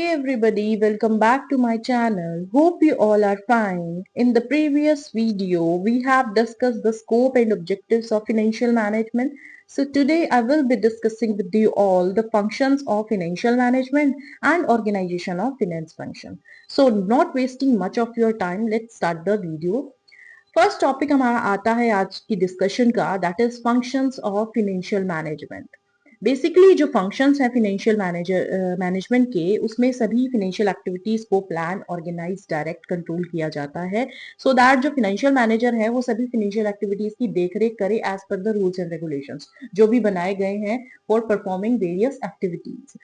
Hey everybody, welcome back to my channel. Hope you all are fine. In the previous video, we have discussed the scope and objectives of financial management. So today I will be discussing with you all the functions of financial management and organization of finance function. So not wasting much of your time, let's start the video. First topic हमारा आता है आज की discussion का, that is functions of financial management. Basically जो functions हैं financial management के, उसमें सभी फिनेंशियल एक्टिविटीज को प्लान, ऑर्गेनाइज, डायरेक्ट, कंट्रोल किया जाता है सो दैट जो फिनेंशियल मैनेजर है वो सभी फिनेंशियल एक्टिविटीज की देखरेख करे as per the rules and regulations जो भी बनाए गए हैं फॉर परफॉर्मिंग वेरियस एक्टिविटीज.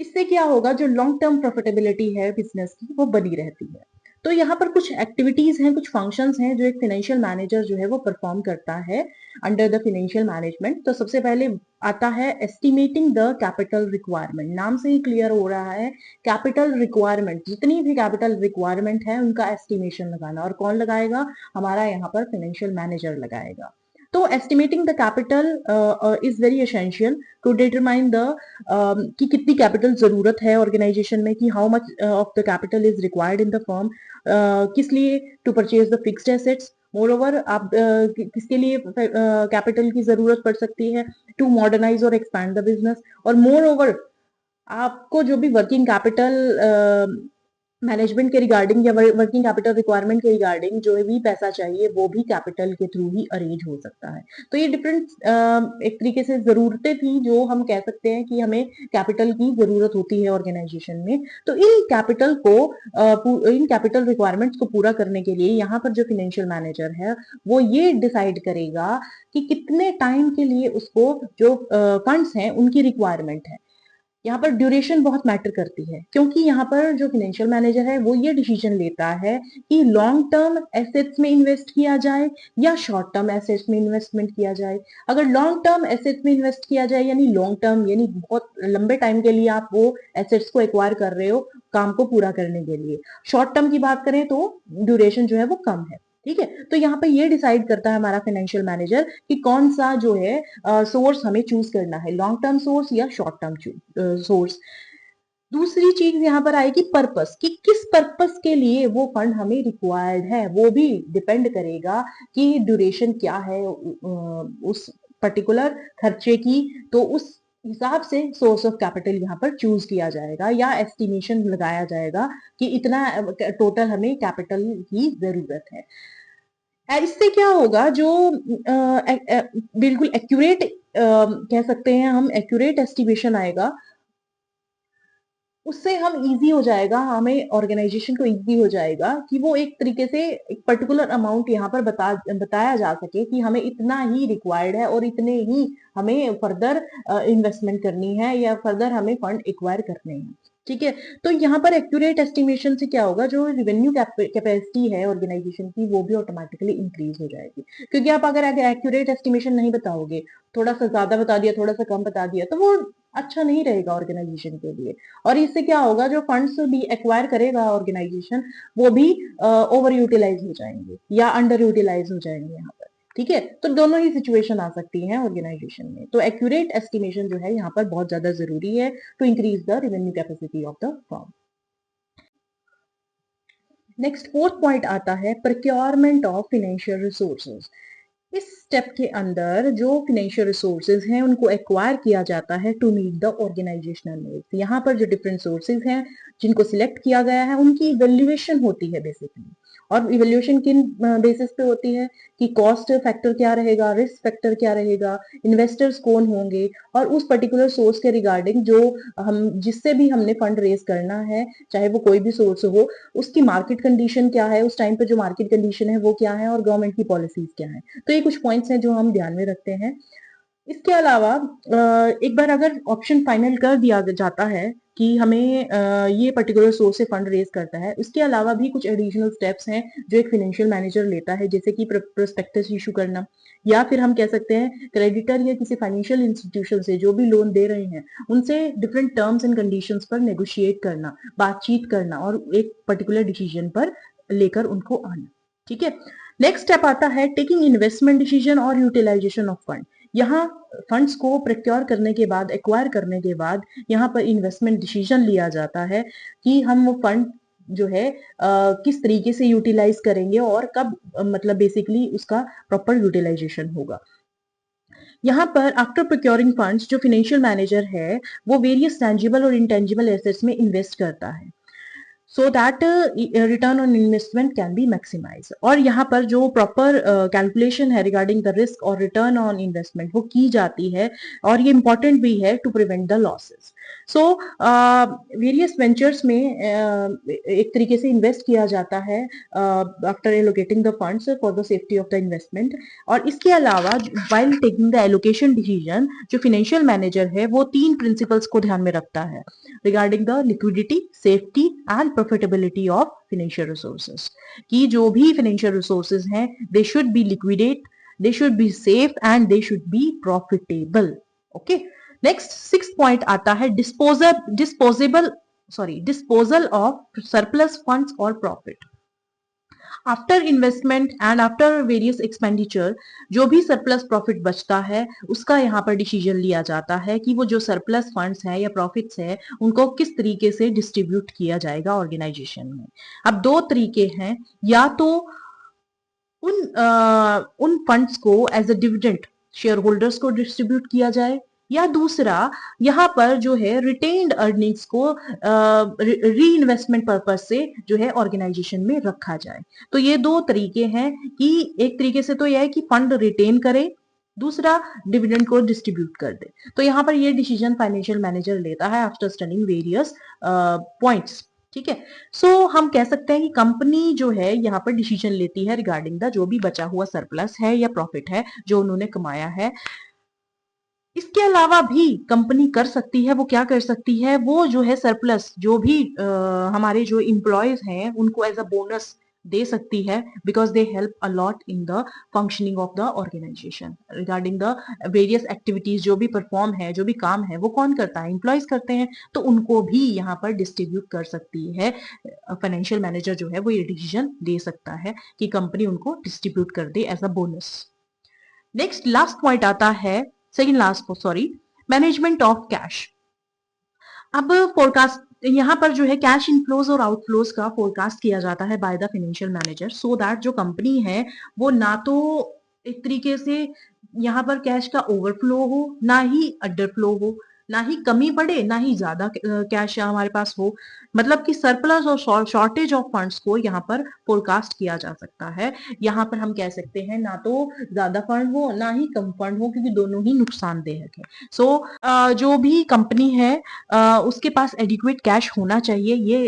इससे क्या होगा, जो लॉन्ग टर्म प्रॉफिटेबिलिटी है बिजनेस की वो बनी रहती है. तो यहाँ पर कुछ एक्टिविटीज हैं, कुछ फंक्शंस हैं जो एक फाइनेंशियल मैनेजर जो है वो परफॉर्म करता है अंडर द फाइनेंशियल मैनेजमेंट. तो सबसे पहले आता है एस्टिमेटिंग द कैपिटल रिक्वायरमेंट. नाम से ही क्लियर हो रहा है, कैपिटल रिक्वायरमेंट, जितनी भी कैपिटल रिक्वायरमेंट है उनका एस्टिमेशन लगाना. और कौन लगाएगा? हमारा यहाँ पर फाइनेंशियल मैनेजर लगाएगा. तो estimating the capital is very essential to determine the कि कितनी कैपिटल जरूरत है ऑर्गेनाइजेशन में, कि how much of the capital is required in the firm, किस लिए, to purchase the fixed assets. Moreover आप किसके लिए कैपिटल की जरूरत पड़ सकती है? टू मॉडर्नाइज और एक्सपैंड द बिजनेस. और मोर ओवर आपको जो भी वर्किंग कैपिटल मैनेजमेंट के रिगार्डिंग या वर्किंग कैपिटल रिक्वायरमेंट के रिगार्डिंग जो भी पैसा चाहिए वो भी कैपिटल के थ्रू ही अरेंज हो सकता है. तो ये डिफरेंट एक तरीके से जरूरतें थी जो हम कह सकते हैं कि हमें कैपिटल की जरूरत होती है ऑर्गेनाइजेशन में. तो इन कैपिटल रिक्वायरमेंट्स को पूरा करने के लिए यहाँ पर जो फाइनेंशियल मैनेजर है वो ये डिसाइड करेगा कि कितने टाइम के लिए उसको जो फंड्स हैं उनकी रिक्वायरमेंट है. यहाँ पर ड्यूरेशन बहुत मैटर करती है, क्योंकि यहाँ पर जो फाइनेंशियल मैनेजर है वो ये डिसीजन लेता है कि लॉन्ग टर्म एसेट्स में इन्वेस्ट किया जाए या शॉर्ट टर्म एसेट्स में इन्वेस्टमेंट किया जाए. अगर लॉन्ग टर्म एसेट्स में इन्वेस्ट किया जाए यानी लॉन्ग टर्म यानी बहुत लंबे टाइम के लिए आप वो एसेट्स को एक्वायर कर रहे हो काम को पूरा करने के लिए. शॉर्ट टर्म की बात करें तो ड्यूरेशन जो है वो कम है. ठीक है, तो यहाँ पे ये डिसाइड करता है हमारा फाइनेंशियल मैनेजर कि कौन सा जो है सोर्स हमें चूज करना है, लॉन्ग टर्म सोर्स या शॉर्ट टर्म सोर्स. दूसरी चीज यहाँ पर आएगी पर्पस, कि किस पर्पस के लिए वो फंड हमें रिक्वायर्ड है. वो भी डिपेंड करेगा कि ड्यूरेशन क्या है उस पर्टिकुलर खर्चे की. तो उस हिसाब से सोर्स ऑफ कैपिटल यहाँ पर चूज किया जाएगा या एस्टिमेशन लगाया जाएगा कि इतना टोटल हमें कैपिटल की जरूरत है. इससे क्या होगा, जो बिल्कुल एक्यूरेट कह सकते हैं हम, एक्यूरेट एस्टिमेशन आएगा, उससे हम इजी हो जाएगा, हमें ऑर्गेनाइजेशन को इजी हो जाएगा कि वो एक तरीके से एक पर्टिकुलर अमाउंट यहाँ पर बताया जा सके कि हमें इतना ही रिक्वायर्ड है और इतने ही हमें फर्दर इन्वेस्टमेंट करनी है या फर्दर हमें फंड एक्वायर करने हैं. ठीक है, तो यहाँ पर एक्यूरेट एस्टिमेशन से क्या होगा, जो रेवेन्यू कैपेसिटी है ऑर्गेनाइजेशन की वो भी ऑटोमेटिकली इंक्रीज हो जाएगी. क्योंकि आप अगर एक्यूरेट एस्टिमेशन नहीं बताओगे, थोड़ा सा ज्यादा बता दिया, थोड़ा सा कम बता दिया, तो वो अच्छा नहीं रहेगा ऑर्गेनाइजेशन के लिए. और इससे क्या होगा, जो फंड्स भी एक्वायर करेगा ऑर्गेनाइजेशन वो भी ओवर यूटिलाइज हो जाएंगे या अंडर यूटिलाइज हो जाएंगे यहाँ पर. ठीक है, तो दोनों ही सिचुएशन आ सकती हैं ऑर्गेनाइजेशन में. तो एक्यूरेट एस्टिमेशन जो है यहाँ पर बहुत ज्यादा जरूरी है to increase the revenue capacity of the firm. Next fourth point आता है प्रोक्योरमेंट ऑफ फाइनेंशियल रिसोर्सेज. इस स्टेप के अंदर जो फाइनेंशियल रिसोर्सेज हैं उनको एक्वायर किया जाता है to meet the organisational needs. यहाँ पर जो डिफरेंट सोर्सेज हैं जिनको सिलेक्ट किया गया है उनकी इवेल्युएशन होती है बेसिकली. और इवेल्युएशन किन बेसिस पे होती है कि कॉस्ट फैक्टर क्या रहेगा, रिस्क फैक्टर क्या रहेगा, इन्वेस्टर्स कौन होंगे, और उस पर्टिकुलर सोर्स के रिगार्डिंग जो हम जिससे भी हमने फंड रेज करना है, चाहे वो कोई भी सोर्स हो, उसकी मार्केट कंडीशन क्या है, उस टाइम पे जो मार्केट कंडीशन है वो क्या है, और गवर्नमेंट की पॉलिसीज क्या है. तो ये कुछ पॉइंट्स हैं जो हम ध्यान में रखते हैं. इसके अलावा एक बार अगर ऑप्शन फाइनल कर दिया जाता है कि हमें ये पर्टिकुलर सोर्स से फंड रेज करता है, उसके अलावा भी कुछ एडिशनल स्टेप्स हैं जो एक फाइनेंशियल मैनेजर लेता है, जैसे कि प्रोस्पेक्टस इशू करना, या फिर हम कह सकते हैं क्रेडिटर या किसी फाइनेंशियल इंस्टीट्यूशन से जो भी लोन दे रहे हैं उनसे डिफरेंट टर्म्स एंड कंडीशंस पर नेगोशिएट करना, बातचीत करना और एक पर्टिकुलर डिसीजन पर लेकर उनको आना. ठीक है, नेक्स्ट स्टेप आता है टेकिंग इन्वेस्टमेंट डिसीजन और यूटिलाइजेशन ऑफ फंड. यहाँ फंड्स को प्रोक्योर करने के बाद, एक्वायर करने के बाद यहाँ पर इन्वेस्टमेंट डिसीजन लिया जाता है कि हम वो फंड जो है किस तरीके से यूटिलाइज करेंगे और कब मतलब बेसिकली उसका प्रॉपर यूटिलाइजेशन होगा। यहाँ पर आफ्टर प्रोक्योरिंग फंड्स जो फाइनेंशियल मैनेजर है वो वेरियस टेंजिबल और इंटेंजिबल एसेट्स में इन्वेस्ट करता है so that return on investment can be maximise. और यहाँ पर जो प्रॉपर कैलकुलेशन है रिगार्डिंग द रिस्क और रिटर्न ऑन इन्वेस्टमेंट वो की जाती है और ये इंपॉर्टेंट भी है to prevent the losses. So various ventures में एक तरीके से इन्वेस्ट किया जाता है after allocating the funds for the safety of the investment. और इसके अलावा while taking the allocation decision जो फाइनेंशियल मैनेजर है वो 3 प्रिंसिपल्स को ध्यान में रखता है regarding the liquidity, safety and profitability of financial resources. कि जो भी फाइनेंशियल रिसोर्सेज हैं they should be liquidate, they should be safe and they should be profitable. Okay, next 6th point आता है disposal of surplus funds or profit. After investment and after various expenditure जो भी surplus profit बचता है उसका यहाँ पर decision लिया जाता है कि वो जो सरप्लस फंड्स हैं या प्रॉफिट्स हैं उनको किस तरीके से डिस्ट्रीब्यूट किया जाएगा ऑर्गेनाइजेशन में। अब 2 तरीके हैं, या तो उन फंड्स को as a dividend shareholders को डिस्ट्रीब्यूट किया जाए, या दूसरा यहाँ पर जो है रिटेन्ड अर्निंग्स को री इन्वेस्टमेंट पर्पज से जो है ऑर्गेनाइजेशन में रखा जाए। तो ये 2 तरीके हैं कि एक तरीके से तो यह है कि फंड रिटेन करे, दूसरा डिविडेंड को डिस्ट्रीब्यूट कर दे। तो यहाँ पर ये डिसीजन फाइनेंशियल मैनेजर लेता है आफ्टर स्टडिंग वेरियस पॉइंट्स। ठीक है, सो हम कह सकते हैं कि कंपनी जो है यहाँ पर डिसीजन लेती है रिगार्डिंग द जो भी बचा हुआ सरप्लस है या प्रॉफिट है जो उन्होंने कमाया है। इसके अलावा भी कंपनी कर सकती है, वो क्या कर सकती है, वो जो है सरप्लस जो भी हमारे जो एम्प्लॉयज हैं उनको एज अ बोनस दे सकती है because they help a lot in the functioning of the organisation regarding the various activities. जो भी परफॉर्म है, जो भी काम है वो कौन करता है, एम्प्लॉयज करते हैं, तो उनको भी यहाँ पर डिस्ट्रीब्यूट कर सकती है। फाइनेंशियल मैनेजर जो है वो ये डिसीजन दे सकता है कि कंपनी उनको डिस्ट्रीब्यूट कर दे as a bonus. Next last point आता है, second last sorry, management of cash. अब फोरकास्ट यहाँ पर जो है कैश इनफ्लोज और आउटफ्लोज का फोरकास्ट किया जाता है by the financial manager so that जो कंपनी है वो ना तो एक तरीके से यहाँ पर कैश का ओवरफ्लो हो, ना ही अंडरफ्लो हो, ना ही कमी पड़े, ना ही ज्यादा कैश हमारे पास हो। मतलब कि सरप्लस और शॉर्टेज ऑफ फंड्स को यहाँ पर फोरकास्ट किया जा सकता है। यहाँ पर हम कह सकते हैं ना तो ज्यादा फंड हो ना ही कम फंड हो, क्योंकि दोनों ही नुकसानदेह है। सो जो भी कंपनी है उसके पास एडिक्वेट कैश होना चाहिए। ये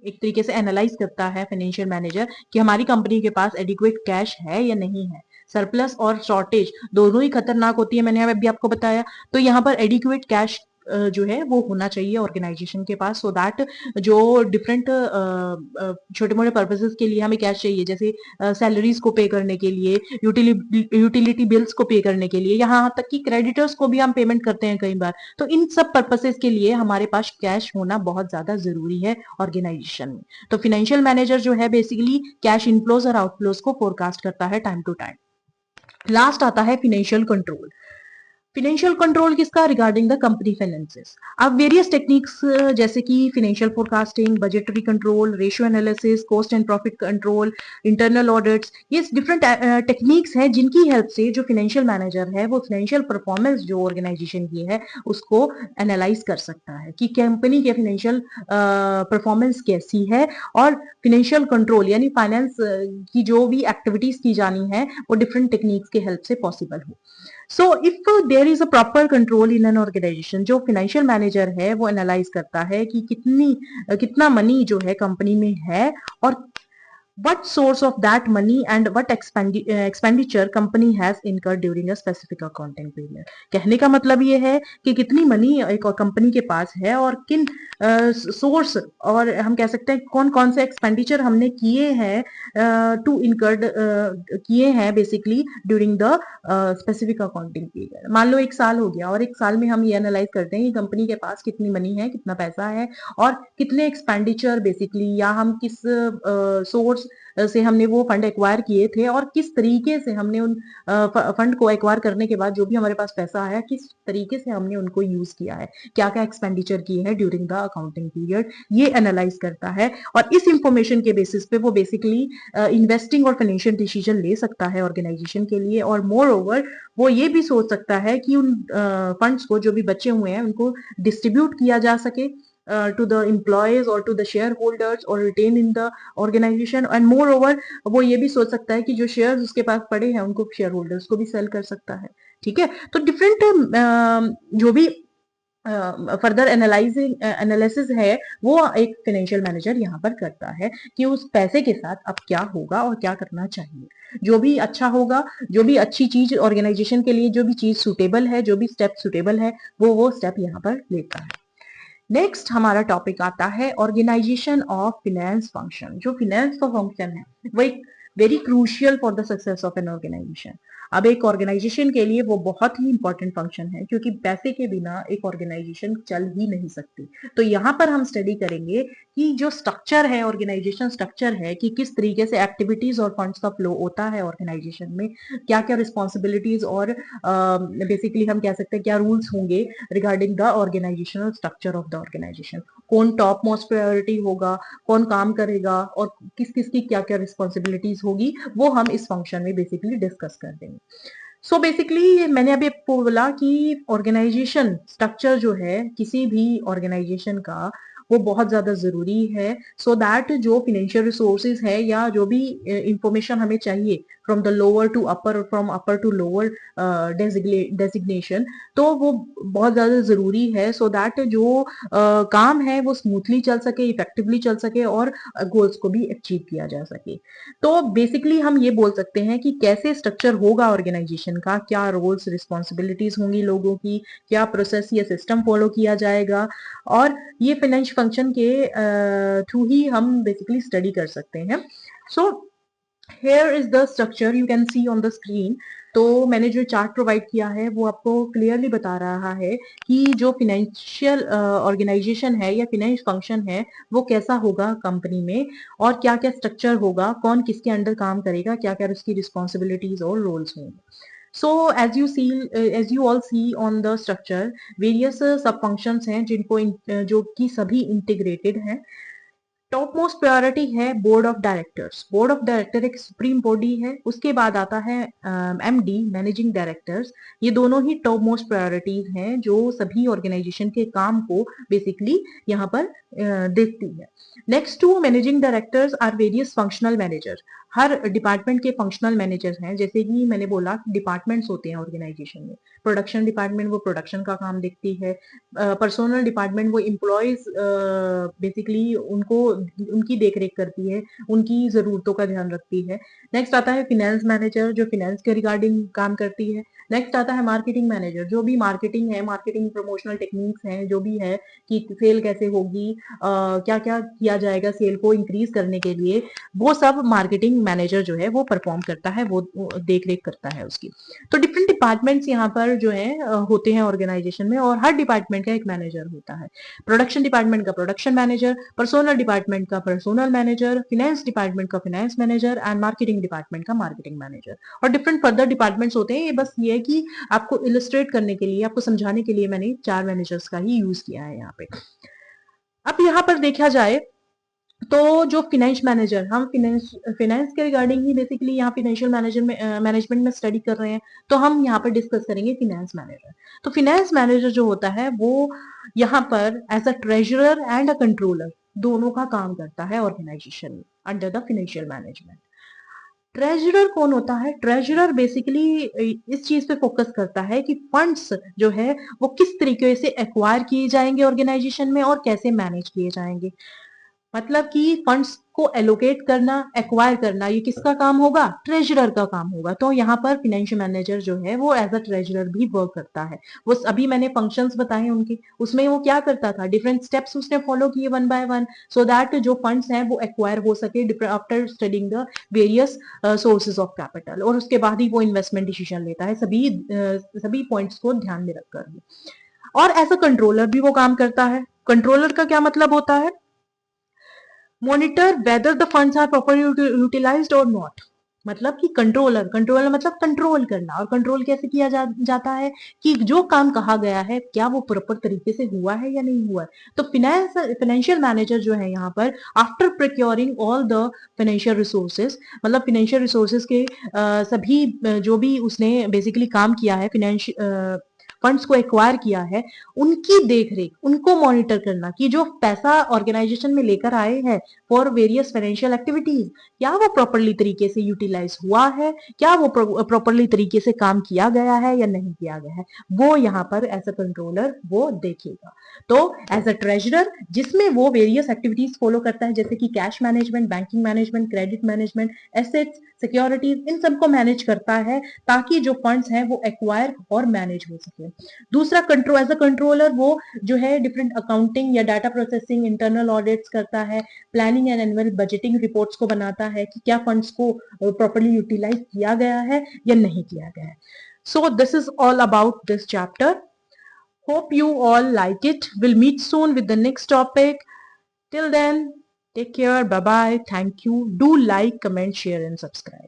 एक तरीके से एनालाइज करता है फाइनेंशियल मैनेजर कि हमारी कंपनी के पास एडिक्वेट कैश है या नहीं है। सरप्लस और शॉर्टेज दोनों ही खतरनाक होती है, मैंने अभी आपको बताया। तो यहाँ पर एडिक्वेट कैश जो है वो होना चाहिए ऑर्गेनाइजेशन के पास सो दैट जो डिफरेंट छोटे मोटे पर्पसेस के लिए हमें कैश चाहिए, जैसे सैलरीज को पे करने के लिए, यूटिलिटी बिल्स को पे करने के लिए, यहाँ तक कि क्रेडिटर्स को भी हम पेमेंट करते हैं कई बार। तो इन सब पर्पसेस के लिए हमारे पास कैश होना बहुत ज्यादा जरूरी है ऑर्गेनाइजेशन में। तो फाइनेंशियल मैनेजर जो है बेसिकली कैश इनफ्लोज और आउटफ्लोज को फोरकास्ट करता है टाइम टू टाइम। लास्ट आता है फाइनेंशियल कंट्रोल। फिनेंशियल कंट्रोल किसका, रिगार्डिंग द कंपनी फाइनेंसेस। अब वेरियस टेक्निक्स जैसे कि financial forecasting, budgetary control, ratio analysis, cost and profit control, internal audits, ये डिफरेंट टेक्निक्स हैं जिनकी हेल्प से जो फाइनेंशियल मैनेजर है वो फाइनेंशियल परफॉर्मेंस जो ऑर्गेनाइजेशन की है उसको एनालाइज कर सकता है कि कंपनी के फाइनेंशियल परफॉर्मेंस कैसी है, और फाइनेंशियल कंट्रोल यानी फाइनेंस की जो भी एक्टिविटीज की जानी है वो डिफरेंट टेक्निक्स के हेल्प से पॉसिबल हो। So if there is a proper control in an organisation, जो फाइनेंशियल मैनेजर है वो एनालाइज करता है कि कितना मनी जो है कंपनी में है, और what source of that money and what expenditure company has incurred during a specific accounting period। कहने का मतलब ये है कि कितनी मनी एक कंपनी के पास है और किन सोर्स और हम कह सकते हैं कौन कौन से एक्सपेंडिचर हमने किए हैं टू इनकर्ड किए हैं basically during the specific accounting period. मान लो 1 साल हो गया और 1 साल में हम ये एनालाइज करते हैं कि कंपनी के पास कितनी मनी है, कितना पैसा है और कितने एक्सपेंडिचर बेसिकली, या हम किस सोर्स सोर्स से हमने वो फंड एक्वायर किए थे और किस तरीके से हमने उन फंड को एक्वायर करने के बाद जो भी हमारे पास पैसा आया किस तरीके से हमने उनको यूज किया है, क्या क्या एक्सपेंडिचर किए हैं ड्यूरिंग द अकाउंटिंग पीरियड, ये एनालाइज करता है। और इस इंफॉर्मेशन के बेसिस पे वो बेसिकली इन्वेस्टिंग और फाइनेंशियल डिसीजन ले सकता है ऑर्गेनाइजेशन के लिए। और मोर ओवर वो ये भी सोच सकता है कि उन फंड्स को जो भी बचे हुए हैं उनको डिस्ट्रीब्यूट किया जा सके to the employees or to the shareholders or retain in the organization, and moreover वो ये भी सोच सकता है कि जो शेयर्स उसके पास पड़े हैं उनको शेयर होल्डर्स को भी सेल कर सकता है। ठीक है, तो डिफरेंट जो भी फर्दर एनालिसिस है वो एक फाइनेंशियल मैनेजर यहाँ पर करता है कि उस पैसे के साथ अब क्या होगा और क्या करना चाहिए। जो भी अच्छा होगा, जो भी अच्छी चीज ऑर्गेनाइजेशन के लिए, जो भी चीज सुटेबल है, जो भी स्टेप सुटेबल है, वो स्टेप यहाँ पर लेता है। नेक्स्ट हमारा टॉपिक आता है ऑर्गेनाइजेशन ऑफ फिनेंस फंक्शन। जो फिनेंस का फंक्शन है वो एक very crucial for the success of an organisation. अब एक ऑर्गेनाइजेशन के लिए वो बहुत ही इंपॉर्टेंट फंक्शन है क्योंकि पैसे के बिना एक ऑर्गेनाइजेशन चल ही नहीं सकती। तो यहाँ पर हम स्टडी करेंगे कि जो स्ट्रक्चर है, ऑर्गेनाइजेशन स्ट्रक्चर है, कि किस तरीके से एक्टिविटीज और फंड्स का फ्लो होता है ऑर्गेनाइजेशन में, क्या क्या रिस्पॉन्सिबिलिटीज और बेसिकली हम कह सकते हैं क्या रूल्स होंगे regarding the organisational structure of the organisation. कौन टॉप मोस्ट प्रायोरिटी होगा, कौन काम करेगा और किस किस की क्या क्या रिस्पॉन्सिबिलिटीज होगी, वो हम इस फंक्शन में बेसिकली डिस्कस कर देंगे। सो बेसिकली मैंने अभी आपको बोला कि ऑर्गेनाइजेशन स्ट्रक्चर जो है किसी भी ऑर्गेनाइजेशन का वो बहुत ज्यादा जरूरी है सो दैट जो फाइनेंशियल रिसोर्सेज है या जो भी इंफॉर्मेशन हमें चाहिए फ्रॉम द लोअर टू अपर और from upper two lower designation, तो वो बहुत ज्यादा जरूरी है सो दैट जो काम है वो स्मूथली चल सके, इफेक्टिवली चल सके और गोल्स को भी अचीव किया जा सके। तो बेसिकली हम ये बोल सकते हैं कि कैसे स्ट्रक्चर होगा ऑर्गेनाइजेशन का, क्या रोल्स रिस्पॉन्सिबिलिटीज होंगी लोगों की, क्या प्रोसेस या सिस्टम फॉलो किया जाएगा, और ये फाइनेंशियल फंक्शन के थ्रू ही हम बेसिकली स्टडी कर सकते हैं। सो here is the structure you can see on the screen। तो मैंने जो चार्ट प्रोवाइड किया है वो आपको क्लियरली बता रहा है कि जो फिनेंशियल ऑर्गेनाइजेशन है या फिनेंस फंक्शन है वो कैसा होगा कंपनी में और क्या क्या स्ट्रक्चर होगा, कौन किसके अंडर काम करेगा, क्या क्या उसकी रिस्पॉन्सिबिलिटीज और रोल्स होंगे। So as you all see on the structure, various सब functions हैं जिनको जो कि सभी इंटीग्रेटेड हैं। टॉप मोस्ट प्रायोरिटी है board of directors. Board of director एक सुप्रीम बॉडी है। उसके बाद आता है एमडी, मैनेजिंग डायरेक्टर्स। ये दोनों ही टॉप मोस्ट प्रायोरिटीज हैं जो सभी ऑर्गेनाइजेशन के काम को बेसिकली यहाँ पर देखती है। Next to managing directors are various functional manager. हर डिपार्टमेंट के फंक्शनल मैनेजर हैं। जैसे कि मैंने बोला डिपार्टमेंट्स होते हैं ऑर्गेनाइजेशन में। प्रोडक्शन डिपार्टमेंट वो प्रोडक्शन का काम देखती है। पर्सनल डिपार्टमेंट वो एम्प्लॉयज बेसिकली उनको उनकी देखरेख करती है, उनकी जरूरतों का ध्यान रखती है। नेक्स्ट आता है फाइनेंस मैनेजर जो फाइनेंस के रिगार्डिंग काम करती है। नेक्स्ट आता है मार्केटिंग मैनेजर, जो भी मार्केटिंग है, मार्केटिंग प्रमोशनल टेक्निक्स हैं जो भी है कि सेल कैसे होगी, क्या क्या किया जाएगा सेल को इंक्रीज करने के लिए, वो सब मार्केटिंग मैनेजर जो है वो परफॉर्म करता है, वो देख रेख करता है उसकी। तो डिफरेंट डिपार्टमेंट्स यहाँ पर जो है होते हैं ऑर्गेनाइजेशन में और हर डिपार्टमेंट का एक मैनेजर होता है। प्रोडक्शन डिपार्टमेंट का प्रोडक्शन मैनेजर, पर्सनल डिपार्टमेंट का पर्सनल मैनेजर, फाइनेंस डिपार्टमेंट का finance manager and marketing department का मार्केटिंग मैनेजर। और डिफरेंट फर्दर डिपार्टमेंट्स होते हैं। ये बस ये है कि आपको इलस्ट्रेट करने के लिए, आपको समझाने के लिए मैंने 4 मैनेजर्स का ही यूज किया है यहाँ पे। अब यहाँ पर देखा जाए तो जो फिनेंस मैनेजर, हम फिनेंस के रिगार्डिंग ही बेसिकली यहाँ फाइनेंशियल मैनेजमेंट में स्टडी कर रहे हैं, तो हम यहाँ पर डिस्कस करेंगे फिनेंस मैनेजर। तो फिनेंस मैनेजर जो होता है वो यहाँ पर as a treasurer and a controller दोनों का काम करता है ऑर्गेनाइजेशन में under the financial management. Treasurer कौन होता है? ट्रेजरर बेसिकली इस चीज पे फोकस करता है कि फंड्स जो है वो किस तरीके से एक्वायर किए जाएंगे ऑर्गेनाइजेशन में और कैसे मैनेज किए जाएंगे। मतलब कि फंड्स को एलोकेट करना, एक्वायर करना, ये किसका काम होगा? ट्रेजरर का काम होगा। तो यहाँ पर फाइनेंशियल मैनेजर जो है वो एज अ ट्रेजरर भी वर्क करता है। वो अभी मैंने फंक्शंस बताए उनके, उसमें वो क्या करता था, डिफरेंट स्टेप्स उसने फॉलो किए one by one so that जो फंड्स हैं वो एक्वायर हो सके after studying the various sources of capital, और उसके बाद ही वो इन्वेस्टमेंट डिसीजन लेता है सभी पॉइंट्स को ध्यान में रखकर। और एज अ कंट्रोलर भी वो काम करता है। कंट्रोलर का क्या मतलब होता है? Monitor whether the funds are properly utilised और नॉट। मतलब कि कंट्रोलर, कंट्रोलर मतलब कंट्रोल करना। और कंट्रोल कैसे किया जाता है कि जो काम कहा गया है क्या वो प्रॉपर तरीके से हुआ है या नहीं हुआ है। तो फाइनेंशियल मैनेजर जो है यहाँ पर, after procuring all the financial resources, मतलब फाइनेंशियल रिसोर्सेज के सभी जो भी उसने बेसिकली काम किया है, फाइनेंशियल फंड्स को एक्वायर किया है, उनकी देख रेख, उनको मॉनिटर करना कि जो पैसा ऑर्गेनाइजेशन में लेकर आए हैं फॉर वेरियस फाइनेंशियल एक्टिविटीज, क्या वो प्रॉपरली तरीके से यूटिलाइज हुआ है, क्या वो प्रॉपरली तरीके से काम किया गया है या नहीं किया गया है, वो यहाँ पर एज अ कंट्रोलर वो देखेगा। तो एज अ ट्रेजरर जिसमें वो वेरियस एक्टिविटीज फॉलो करता है, जैसे कि cash management, banking management, credit management, assets, securities, इन सबको मैनेज करता है ताकि जो फंड्स हैं वो एक्वायर और मैनेज हो सके। दूसरा, कंट्रोल, एज अ कंट्रोलर वो जो है डिफरेंट अकाउंटिंग या डाटा प्रोसेसिंग, इंटरनल ऑडिट्स करता है, planning and annual budgeting reports को बनाता है कि क्या फंड्स को प्रॉपर्ली यूटिलाइज किया गया है या नहीं किया गया है। So this is all about this chapter. Hope you all like it. We'll meet soon with the next topic. Till then, take care. Bye bye. Thank you. Do like, comment, share, and subscribe.